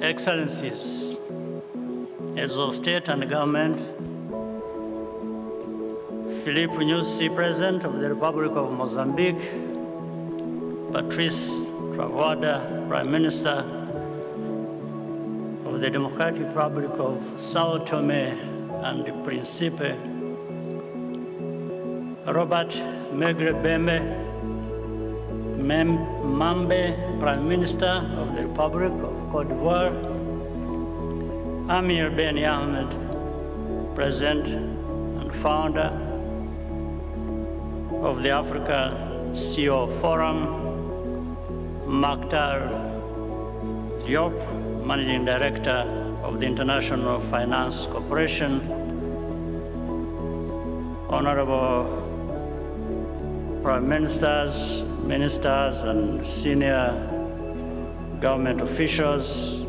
Excellencies, Heads of State and Government, Philippe Nyusi, President of the Republic of Mozambique, Patrice Trovoada, Prime Minister of the Democratic Republic of Sao Tome and Principe, Robert Megrebeme Mambe, Prime Minister of the Republic of Cote d'Ivoire, Amir Ben Ahmed, President and founder of the Africa CEO Forum, Makhtar Diop, Managing Director of the International Finance Corporation, Honorable Prime Ministers, Ministers, and senior government officials,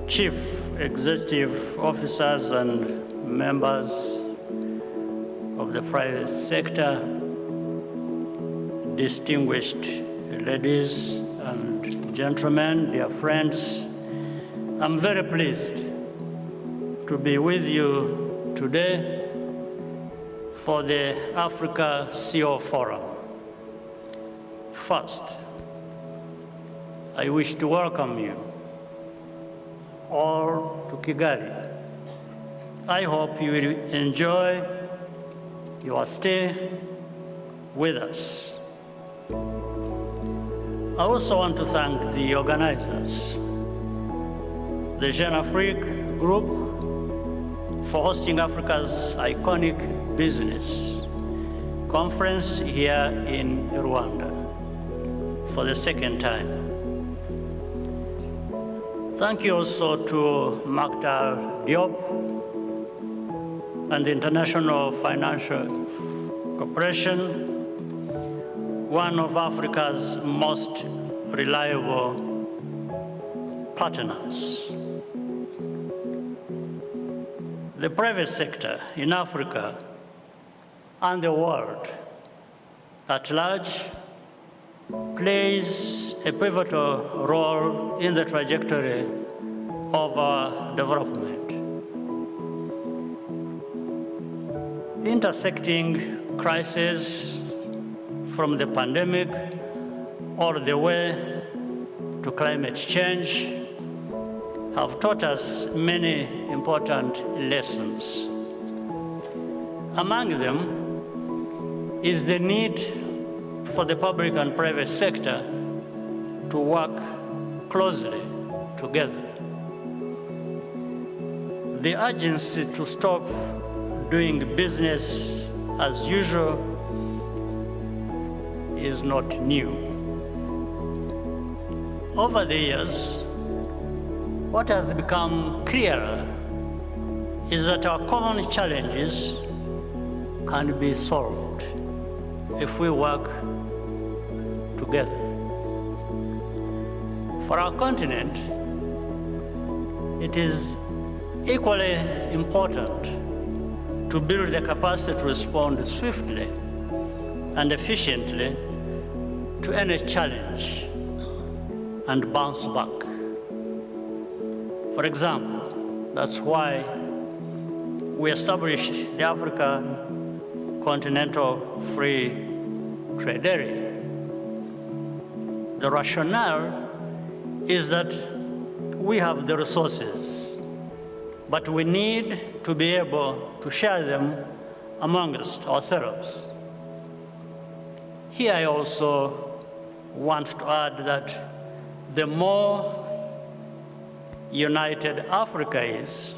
Chief Executive Officers and members of the private sector, distinguished ladies and gentlemen, dear friends, I'm very pleased to be with you today for the Africa CEO Forum. First, I wish to welcome you all to Kigali. I hope you will enjoy your stay with us. I also want to thank the organizers, the Jeune Afrique Group, for hosting Africa's iconic business conference here in Rwanda for the second time. Thank you also to Makhtar Diop and the International Financial Corporation, one of Africa's most reliable partners. The private sector in Africa and the world at large plays a pivotal role in the trajectory of our development. Intersecting crises from the pandemic all the way to climate change have taught us many important lessons. Among them is the need for the public and private sector to work closely together. The urgency to stop doing business as usual is not new. Over the years, what has become clearer is that our common challenges can be solved if we work together. For our continent, it is equally important to build the capacity to respond swiftly and efficiently to any challenge and bounce back. For example, that's why we established the African Continental Free Trade Area. The rationale is that we have the resources, but we need to be able to share them amongst ourselves. Here I also want to add that the more united Africa is,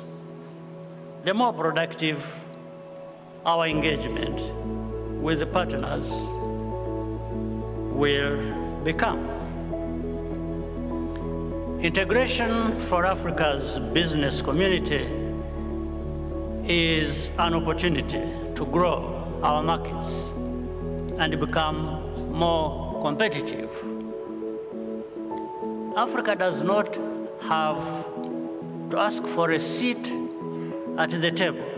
the more productive our engagement with the partners will become. Integration for Africa's business community is an opportunity to grow our markets and become more competitive. Africa does not have to ask for a seat at the table.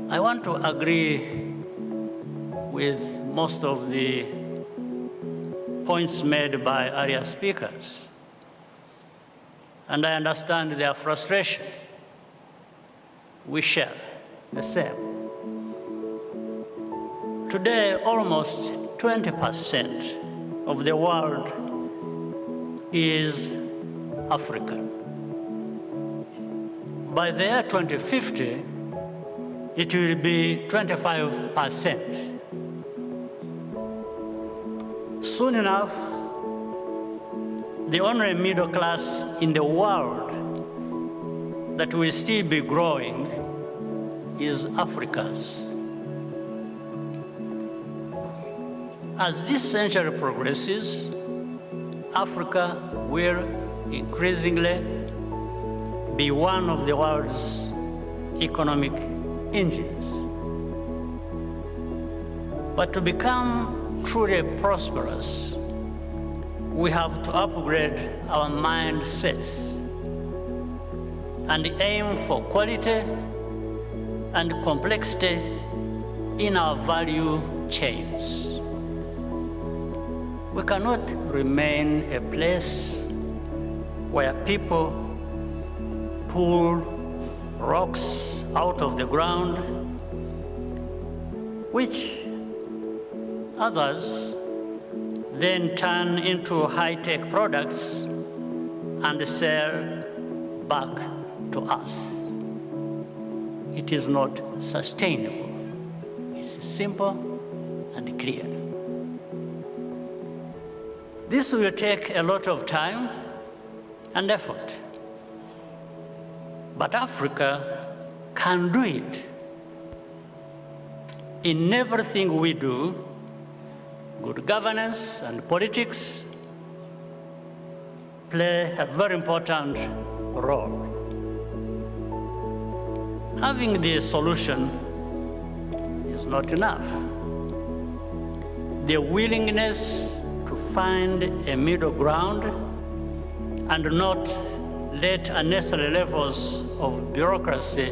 I want to agree with most of the points made by earlier speakers, and I understand their frustration. We share the same. Today, almost 20% of the world is African. By the year 2050, it will be 25%. Soon enough, the only middle class in the world that will still be growing is Africa's. As this century progresses, Africa will increasingly be one of the world's economic engines. But to become truly prosperous, we have to upgrade our mindsets and aim for quality and complexity in our value chains. We cannot remain a place where people pull rocks out of the ground, which others then turn into high-tech products and sell back to us. It is not sustainable. It's simple and clear. This will take a lot of time and effort, but Africa can do it. In everything we do, good governance and politics play a very important role. Having the solution is not enough. The willingness to find a middle ground and not let unnecessary levels of bureaucracy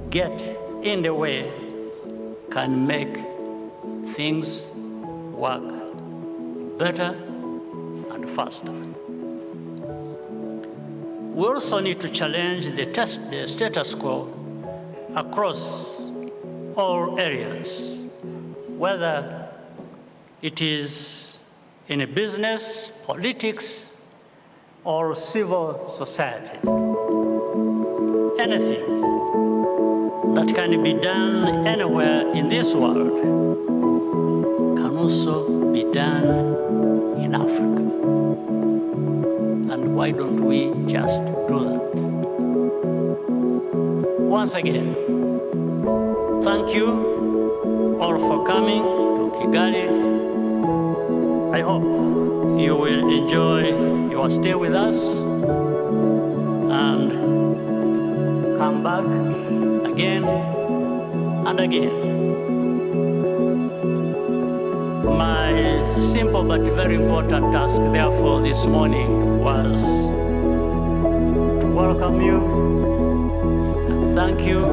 get in the way can make things work better and faster. We also need to challenge the status quo across all areas, whether it is in a business, politics, or civil society. Anything that can be done anywhere in this world can also be done in Africa. And why don't we just do that? Once again, thank you all for coming to Kigali. I hope you will enjoy your stay with us and come back again and again. My simple but very important task, therefore, this morning was to welcome you and thank you,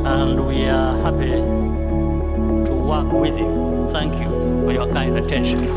and we are happy to work with you. Thank you for your kind attention.